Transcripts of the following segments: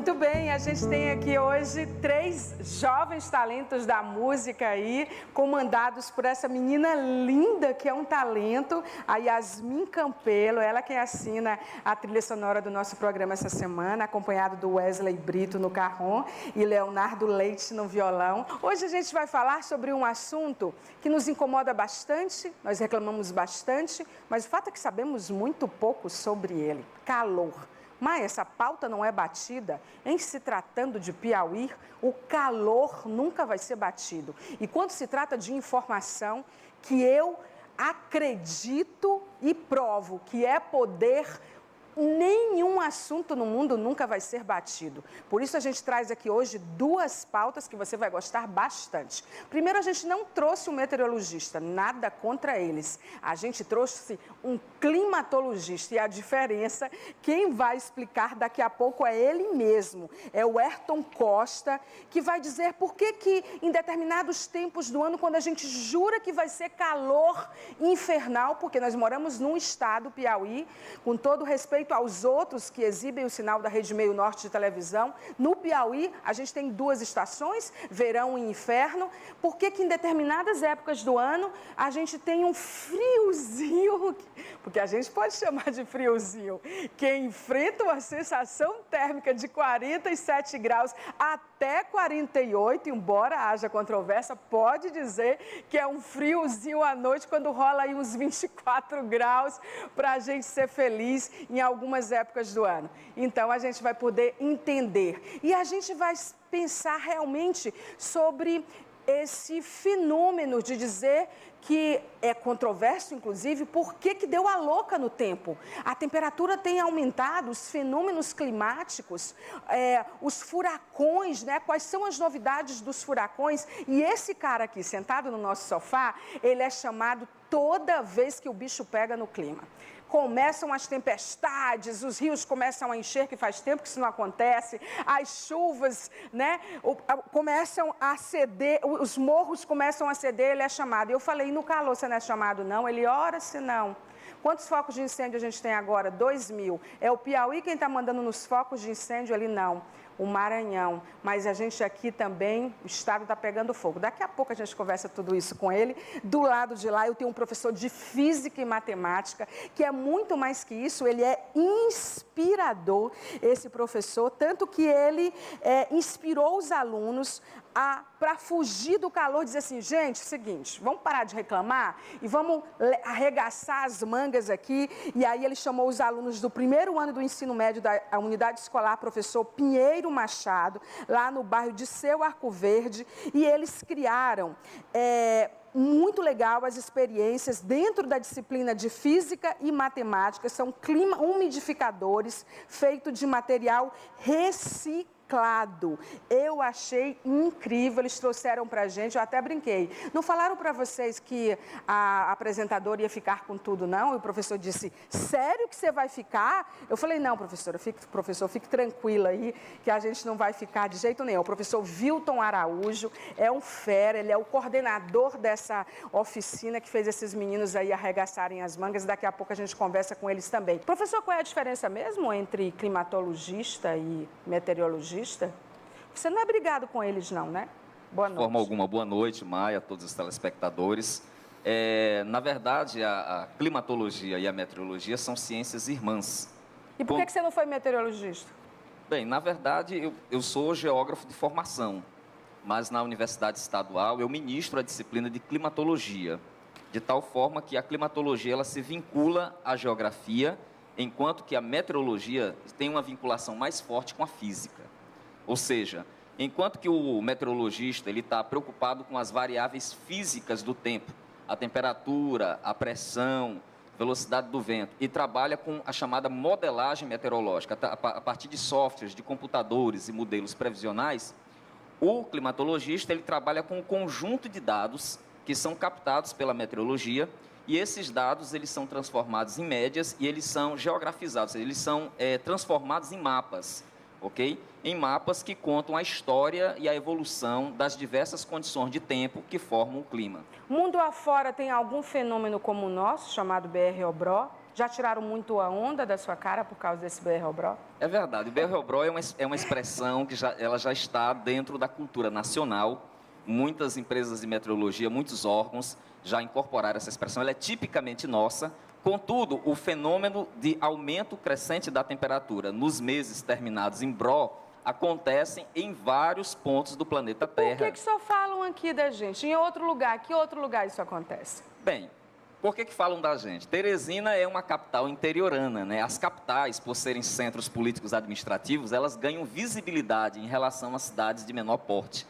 Muito bem, a gente tem aqui hoje 3 jovens talentos da música aí, comandados por essa menina linda que é um talento, a Yasmin Campelo, ela que assina a trilha sonora do nosso programa essa semana, acompanhado do Wesley Brito no carrom e Leonardo Leite no violão. Hoje a gente vai falar sobre um assunto que nos incomoda bastante, nós reclamamos bastante, mas o fato é que sabemos muito pouco sobre ele: calor. Mas essa pauta não é batida. Em se tratando de Piauí, o calor nunca vai ser batido. E quando se trata de informação que eu acredito e provo que é poder, nenhum assunto no mundo nunca vai ser batido. Por isso a gente traz aqui hoje 2 pautas que você vai gostar bastante. Primeiro, a gente não trouxe um meteorologista, nada contra eles. A gente trouxe um climatologista e a diferença, quem vai explicar daqui a pouco é ele mesmo. É o Ayrton Costa, que vai dizer por que em determinados tempos do ano, quando a gente jura que vai ser calor infernal, porque nós moramos num estado, Piauí, com todo respeito aos outros que exibem o sinal da Rede Meio Norte de televisão, no Piauí a gente tem 2 estações, verão e inverno. Por que em determinadas épocas do ano a gente tem um friozinho, porque a gente pode chamar de friozinho, que enfrenta uma sensação térmica de 47 graus até 48, embora haja controvérsia, pode dizer que é um friozinho à noite, quando rola aí uns 24 graus, para a gente ser feliz em algumas épocas do ano. Então, a gente vai poder entender. E a gente vai pensar realmente sobre esse fenômeno de dizer que é controverso, inclusive, por que deu a louca no tempo. A temperatura tem aumentado, os fenômenos climáticos, os furacões, né? Quais são as novidades dos furacões? E esse cara aqui, sentado no nosso sofá, ele é chamado toda vez que o bicho pega no clima. Começam as tempestades, os rios começam a encher, que faz tempo que isso não acontece, as chuvas, né, começam a ceder, os morros começam a ceder, ele é chamado. Eu falei, no calor você não é chamado não? Ele, ora se não. Quantos focos de incêndio a gente tem agora? 2.000. É o Piauí quem está mandando nos focos de incêndio ali? Não. O Maranhão, mas a gente aqui também, o estado está pegando fogo. Daqui a pouco a gente conversa tudo isso com ele. Do lado de lá eu tenho um professor de física e matemática, que é muito mais que isso, ele é inspirador, esse professor, tanto que ele inspirou os alunos para fugir do calor, dizer assim, gente, seguinte, vamos parar de reclamar e vamos arregaçar as mangas aqui. E aí ele chamou os alunos do primeiro ano do ensino médio da unidade escolar, professor Pinheiro Machado, lá no bairro de Seu Arco Verde, e eles criaram muito legal as experiências dentro da disciplina de física e matemática. São umidificadores feitos de material reciclado. Eu achei incrível, eles trouxeram para a gente, eu até brinquei. Não falaram para vocês que a apresentadora ia ficar com tudo, não? E o professor disse, sério que você vai ficar? Eu falei, não, professora, fique tranquila aí, que a gente não vai ficar de jeito nenhum. O professor Wilton Araújo é um fera, ele é o coordenador dessa oficina que fez esses meninos aí arregaçarem as mangas. Daqui a pouco a gente conversa com eles também. Professor, qual é a diferença mesmo entre climatologista e meteorologista? Você não é brigado com eles, não, né? Boa noite. De forma alguma, boa noite, Maia, a todos os telespectadores. Na verdade, a climatologia e a meteorologia são ciências irmãs. E por que você não foi meteorologista? Bem, na verdade, eu sou geógrafo de formação, mas na Universidade Estadual eu ministro a disciplina de climatologia, de tal forma que a climatologia ela se vincula à geografia, enquanto que a meteorologia tem uma vinculação mais forte com a física. Ou seja, enquanto que o meteorologista ele está preocupado com as variáveis físicas do tempo, a temperatura, a pressão, velocidade do vento, e trabalha com a chamada modelagem meteorológica, a partir de softwares, de computadores e modelos previsionais, o climatologista ele trabalha com um conjunto de dados que são captados pela meteorologia, e esses dados eles são transformados em médias e eles são geografizados, eles são transformados em mapas. Ok? Em mapas que contam a história e a evolução das diversas condições de tempo que formam o clima. Mundo afora tem algum fenômeno como o nosso, chamado BR-OBRO? Já tiraram muito a onda da sua cara por causa desse BR-Obró? É verdade, o BR-Obró é uma expressão que ela já está dentro da cultura nacional. Muitas empresas de meteorologia, muitos órgãos já incorporaram essa expressão, ela é tipicamente nossa. Contudo, o fenômeno de aumento crescente da temperatura nos meses terminados em Bró acontecem em vários pontos do planeta Terra. Por que só falam aqui da gente? Em outro lugar, que outro lugar isso acontece? Bem, por que falam da gente? Teresina é uma capital interiorana, né? As capitais, por serem centros políticos administrativos, elas ganham visibilidade em relação às cidades de menor porte.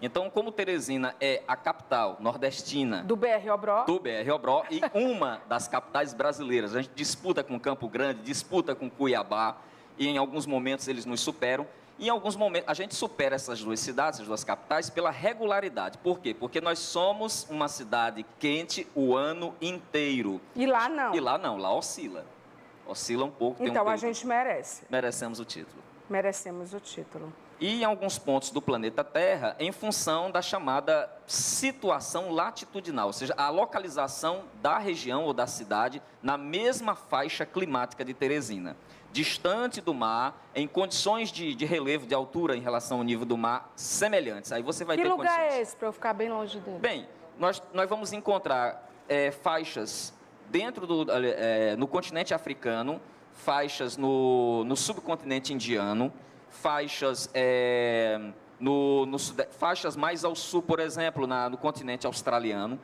Então, como Teresina é a capital nordestina do BR-Obró, e uma das capitais brasileiras, a gente disputa com Campo Grande, disputa com Cuiabá, e em alguns momentos eles nos superam. E em alguns momentos a gente supera essas duas cidades, as duas capitais, pela regularidade. Por quê? Porque nós somos uma cidade quente o ano inteiro. E lá não. E lá não, lá oscila. Oscila um pouco. Então a gente merece. Merecemos o título. Merecemos o título. E em alguns pontos do planeta Terra, em função da chamada situação latitudinal, ou seja, a localização da região ou da cidade na mesma faixa climática de Teresina. Distante do mar, em condições de relevo, de altura em relação ao nível do mar, semelhantes. Aí você vai ter condições. Que lugar é esse, para eu ficar bem longe dele? Bem, nós vamos encontrar faixas dentro no continente africano, faixas no subcontinente indiano, faixas, faixas mais ao sul, por exemplo, no continente australiano.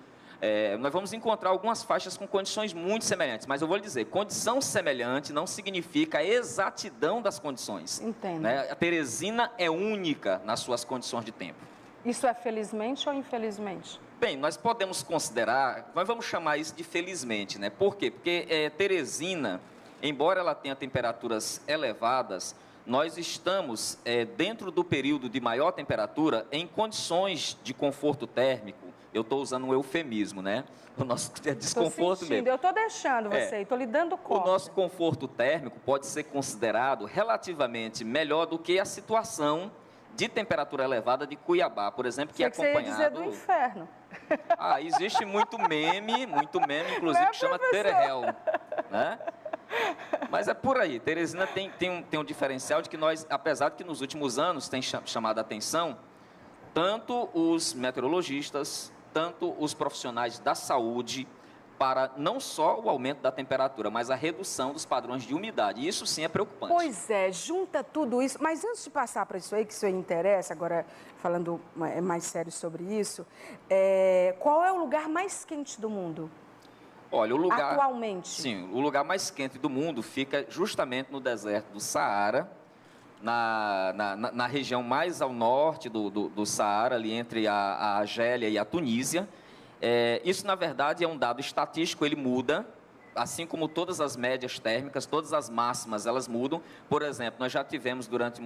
Nós vamos encontrar algumas faixas com condições muito semelhantes, mas eu vou lhe dizer, condição semelhante não significa a exatidão das condições. Entendo. Né? A Teresina é única nas suas condições de tempo. Isso é felizmente ou infelizmente? Bem, nós podemos considerar, nós vamos chamar isso de felizmente, né? Por quê? Porque Teresina, embora ela tenha temperaturas elevadas, nós estamos dentro do período de maior temperatura em condições de conforto térmico. Eu estou usando um eufemismo, né? O nosso desconforto mesmo. Eu estou deixando você, estou lhe dando conta. O nosso conforto térmico pode ser considerado relativamente melhor do que a situação de temperatura elevada de Cuiabá, por exemplo, que é acompanhado... Você ia dizer do inferno. Existe muito meme, inclusive, que chama Terehel, né? Mas é por aí. Teresina tem um diferencial de que nós, apesar de que nos últimos anos tem chamado a atenção, tanto os meteorologistas, tanto os profissionais da saúde, para não só o aumento da temperatura, mas a redução dos padrões de umidade. E isso sim é preocupante. Pois é, junta tudo isso. Mas antes de passar para isso aí, que isso aí interessa, agora falando mais sério sobre isso, qual é o lugar mais quente do mundo? Olha, atualmente? Sim, o lugar mais quente do mundo fica justamente no deserto do Saara, na região mais ao norte do Saara, ali entre a Argélia e a Tunísia. Isso, na verdade, é um dado estatístico, ele muda, assim como todas as médias térmicas, todas as máximas, elas mudam. Por exemplo, nós já tivemos durante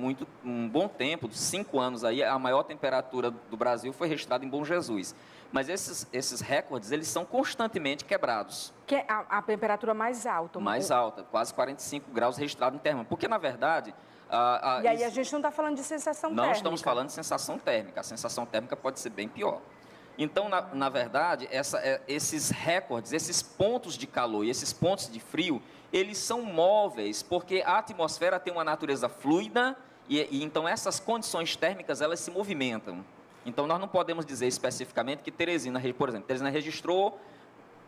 um bom tempo, 5 anos aí, a maior temperatura do Brasil foi registrada em Bom Jesus. Mas esses recordes, eles são constantemente quebrados. Que é a temperatura mais alta? Mais alta, quase 45 graus registrado em termômetro. Porque, na verdade... E aí a gente não está falando de sensação térmica? Não estamos falando de sensação térmica. A sensação térmica pode ser bem pior. Então, na verdade, esses recordes, esses pontos de calor e esses pontos de frio, eles são móveis, porque a atmosfera tem uma natureza fluida e então essas condições térmicas, elas se movimentam. Então, nós não podemos dizer especificamente que Teresina, por exemplo, Teresina registrou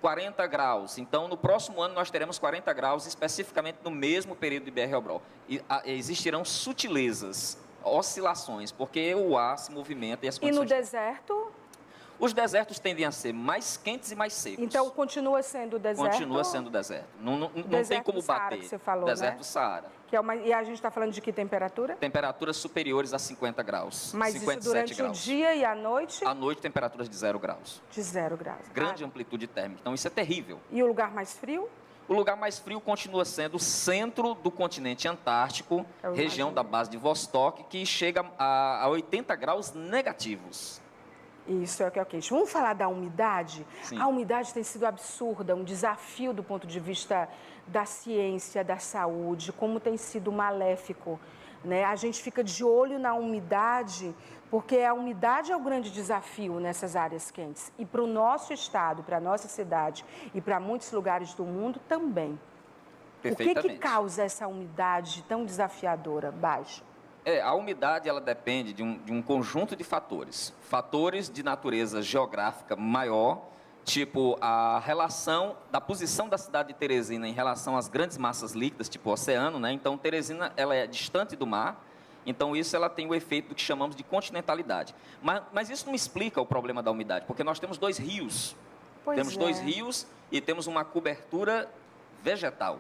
40 graus. Então, no próximo ano, nós teremos 40 graus, especificamente no mesmo período de BR-Obró. E existirão sutilezas, oscilações, porque o ar se movimenta e as condições... E no deserto? Os desertos tendem a ser mais quentes e mais secos. Então, continua sendo deserto? Continua sendo deserto. Não tem como bater. Que você falou, deserto do Saara. E a gente está falando de que temperatura? Temperaturas superiores a 50 graus. Mas 57 isso durante graus. O dia e a noite? À noite, temperaturas de 0 graus. De 0 graus. Grande amplitude térmica. Então, isso é terrível. E o lugar mais frio? O lugar mais frio continua sendo o centro do continente antártico, região da base de Vostok, que chega a 80 graus negativos. Isso é o que é quente. Vamos falar da umidade? Sim. A umidade tem sido absurda, um desafio do ponto de vista da ciência, da saúde, como tem sido maléfico, né? A gente fica de olho na umidade, porque a umidade é o grande desafio nessas áreas quentes. E para o nosso estado, para a nossa cidade e para muitos lugares do mundo também. Perfeitamente. O que causa essa umidade tão desafiadora, baixa? A umidade ela depende de um conjunto de fatores. Fatores de natureza geográfica maior, tipo a relação da posição da cidade de Teresina em relação às grandes massas líquidas, tipo o oceano, né? Então, Teresina ela é distante do mar, então isso ela tem o efeito do que chamamos de continentalidade. Mas isso não explica o problema da umidade, porque nós temos 2 rios. Temos 2 rios e temos uma cobertura vegetal.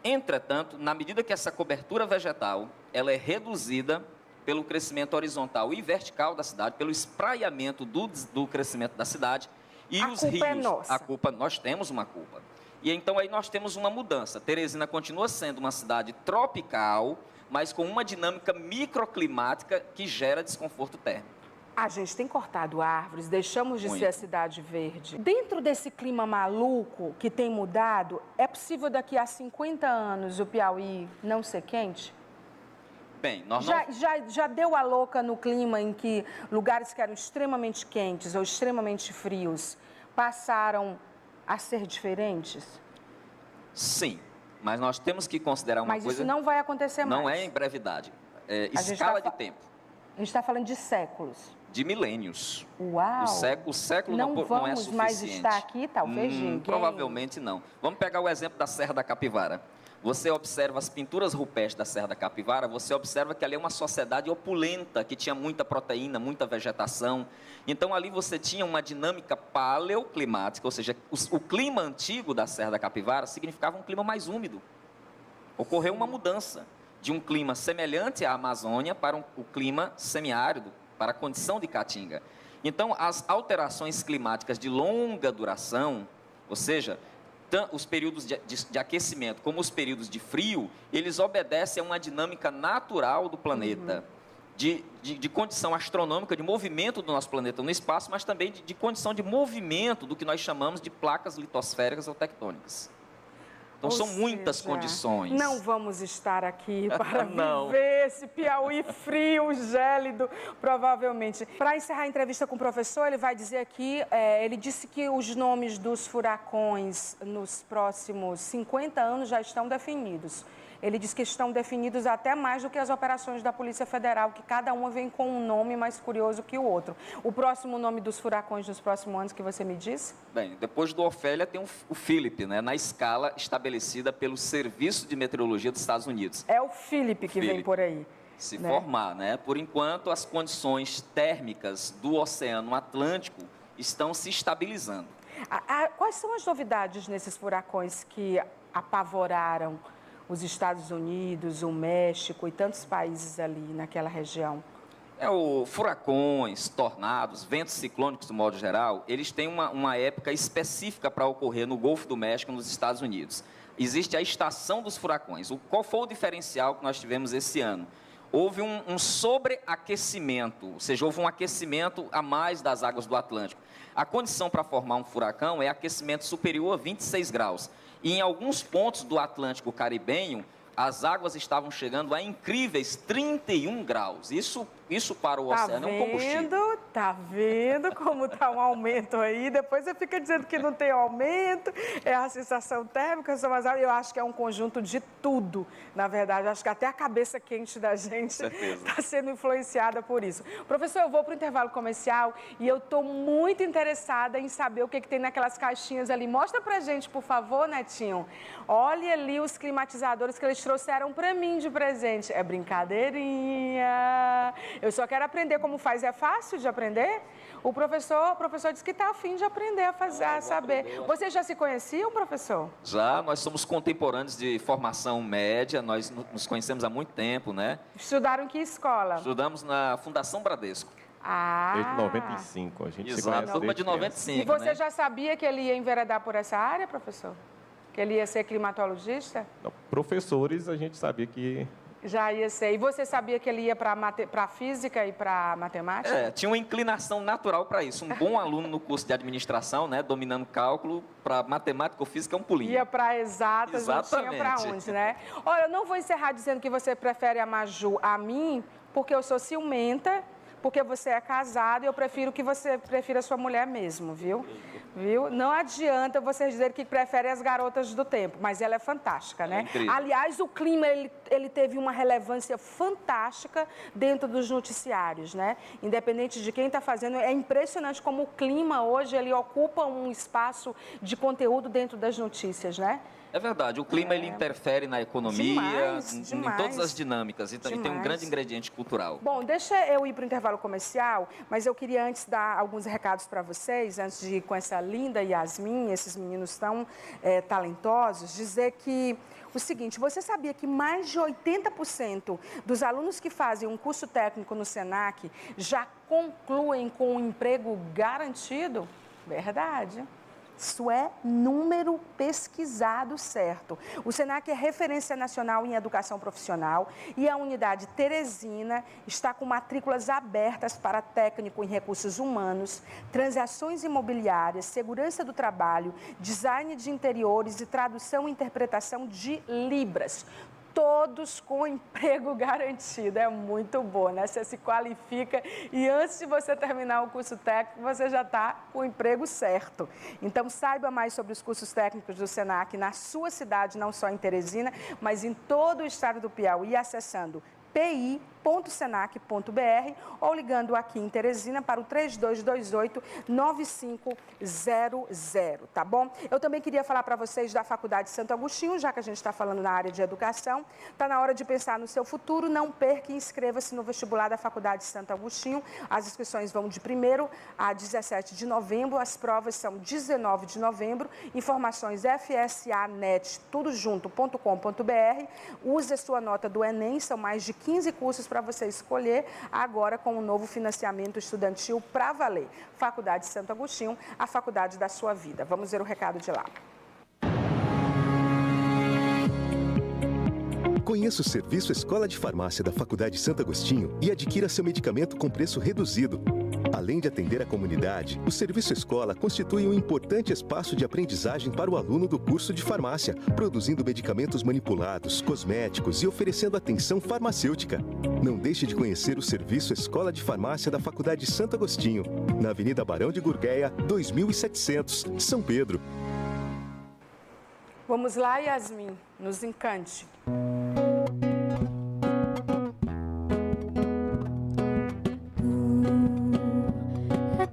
Entretanto, na medida que essa cobertura vegetal ela é reduzida pelo crescimento horizontal e vertical da cidade, pelo espraiamento do crescimento da cidade, e os rios, é nossa. a culpa, nós temos uma culpa. E então aí nós temos uma mudança. Teresina continua sendo uma cidade tropical, mas com uma dinâmica microclimática que gera desconforto térmico. A gente tem cortado árvores, deixamos de ser a cidade verde. Dentro desse clima maluco que tem mudado, é possível daqui a 50 anos o Piauí não ser quente? Bem, nós já deu a louca no clima em que lugares que eram extremamente quentes ou extremamente frios passaram a ser diferentes? Sim, mas nós temos que considerar uma coisa... Mas isso não vai acontecer mais. Não é em brevidade, é escala de tempo. A gente está falando de séculos. De milênios. Uau! O século não é suficiente. Não vamos mais estar aqui, talvez, ninguém? Provavelmente não. Vamos pegar o exemplo da Serra da Capivara. Você observa as pinturas rupestres da Serra da Capivara, você observa que ali é uma sociedade opulenta, que tinha muita proteína, muita vegetação. Então, ali você tinha uma dinâmica paleoclimática, ou seja, o clima antigo da Serra da Capivara significava um clima mais úmido. Ocorreu uma mudança de um clima semelhante à Amazônia para o clima semiárido, para a condição de caatinga. Então, as alterações climáticas de longa duração, ou seja, os períodos de aquecimento como os períodos de frio, eles obedecem a uma dinâmica natural do planeta, de condição astronômica, de movimento do nosso planeta no espaço, mas também de condição de movimento do que nós chamamos de placas litosféricas ou tectônicas. Então, são muitas condições. Não vamos estar aqui para viver esse Piauí frio, gélido, provavelmente. Para encerrar a entrevista com o professor, ele vai dizer aqui, ele disse que os nomes dos furacões nos próximos 50 anos já estão definidos. Ele diz que estão definidos até mais do que as operações da Polícia Federal, que cada uma vem com um nome mais curioso que o outro. O próximo nome dos furacões dos próximos anos que você me disse? Bem, depois do Ofélia tem o Philip, né, na escala estabelecida pelo Serviço de Meteorologia dos Estados Unidos. É o Philip que vem por aí. Se formar, né? Por enquanto, as condições térmicas do Oceano Atlântico estão se estabilizando. Quais são as novidades nesses furacões que apavoraram os Estados Unidos, o México e tantos países ali naquela região? Furacões, tornados, ventos ciclônicos, do modo geral, eles têm uma época específica para ocorrer no Golfo do México, nos Estados Unidos. Existe a estação dos furacões. Qual foi o diferencial que nós tivemos esse ano? Houve um sobreaquecimento, ou seja, houve um aquecimento a mais das águas do Atlântico. A condição para formar um furacão é aquecimento superior a 26 graus. E em alguns pontos do Atlântico caribenho, as águas estavam chegando a incríveis 31 graus. Isso para o oceano é um combustível. Tá vendo como está um aumento aí? Depois você fica dizendo que não tem aumento, é a sensação térmica, eu acho que é um conjunto de tudo, na verdade. Eu acho que até a cabeça quente da gente está sendo influenciada por isso. Professor, eu vou para o intervalo comercial e eu estou muito interessada em saber o que tem naquelas caixinhas ali. Mostra para a gente, por favor, Netinho. Olha ali os climatizadores que eles trouxeram para mim de presente. É brincadeirinha. Eu só quero aprender como faz. É fácil de aprender? O professor disse que está a fim de aprender a saber. Vocês já se conheciam, professor? Já, nós somos contemporâneos de formação média, nós nos conhecemos há muito tempo, né? Estudaram em que escola? Estudamos na Fundação Bradesco. Desde 95, a gente se conhece. Turma de 95, E você já sabia que ele ia enveredar por essa área, professor? Que ele ia ser climatologista? Não, professores, a gente sabia que... Já ia ser. E você sabia que ele ia para física e para matemática? Tinha uma inclinação natural para isso. Um bom aluno no curso de administração, né, dominando cálculo, para matemática ou física é um pulinho. Ia para exatas, exatamente. Não tinha para onde, né? Olha, eu não vou encerrar dizendo que você prefere a Maju a mim, porque eu sou ciumenta, porque você é casado e eu prefiro que você prefira a sua mulher mesmo, viu? Não adianta você dizer que prefere as garotas do tempo, mas ela é fantástica, né? Aliás, o clima, ele teve uma relevância fantástica dentro dos noticiários, né? Independente de quem está fazendo, é impressionante como o clima hoje, ele ocupa um espaço de conteúdo dentro das notícias, né? É verdade, o clima ele interfere na economia, demais. em todas as dinâmicas, e tem um grande ingrediente cultural. Bom, deixa eu ir para o intervalo comercial, mas eu queria antes dar alguns recados para vocês, antes de ir com essa linda Yasmin, esses meninos tão talentosos, dizer que o seguinte, você sabia que mais de 80% dos alunos que fazem um curso técnico no Senac já concluem com um emprego garantido? Verdade. Isso é número pesquisado certo. O Senac é referência nacional em educação profissional e a unidade Teresina está com matrículas abertas para técnico em recursos humanos, transações imobiliárias, segurança do trabalho, design de interiores e tradução e interpretação de Libras. Todos com emprego garantido. É muito bom, né? Você se qualifica e antes de você terminar o curso técnico, você já está com o emprego certo. Então, saiba mais sobre os cursos técnicos do Senac na sua cidade, não só em Teresina, mas em todo o estado do Piauí, acessando pi.senac.br ou ligando aqui em Teresina para o 3228-9500, tá bom? Eu também queria falar para vocês da Faculdade Santo Agostinho, já que a gente está falando na área de educação. Está na hora de pensar no seu futuro, não perca e inscreva-se no vestibular da Faculdade Santo Agostinho. As inscrições vão de 1º a 17 de novembro, as provas são 19 de novembro, informações fsanet, tudojunto.com.br. Use a sua nota do Enem, são mais de 15 cursos para você escolher, agora com um novo financiamento estudantil para valer. Faculdade Santo Agostinho, a faculdade da sua vida. Vamos ver o recado de lá. Conheça o serviço Escola de Farmácia da Faculdade Santo Agostinho e adquira seu medicamento com preço reduzido. Além de atender a comunidade, o Serviço Escola constitui um importante espaço de aprendizagem para o aluno do curso de farmácia, produzindo medicamentos manipulados, cosméticos e oferecendo atenção farmacêutica. Não deixe de conhecer o Serviço Escola de Farmácia da Faculdade Santo Agostinho, na Avenida Barão de Gurgueia, 2700, São Pedro. Vamos lá, Yasmin, nos encante.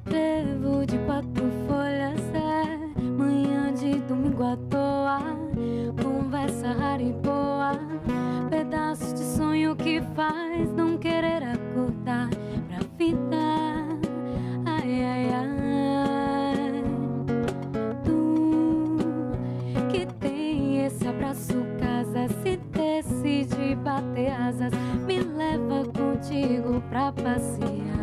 Trevo de 4 folhas, manhã de domingo à toa, conversa rara e boa, pedaços de sonho que faz não querer acordar pra vida. Ai, ai, ai, tu que tem esse abraço, casa, se decide bater asas, me leva contigo pra passear.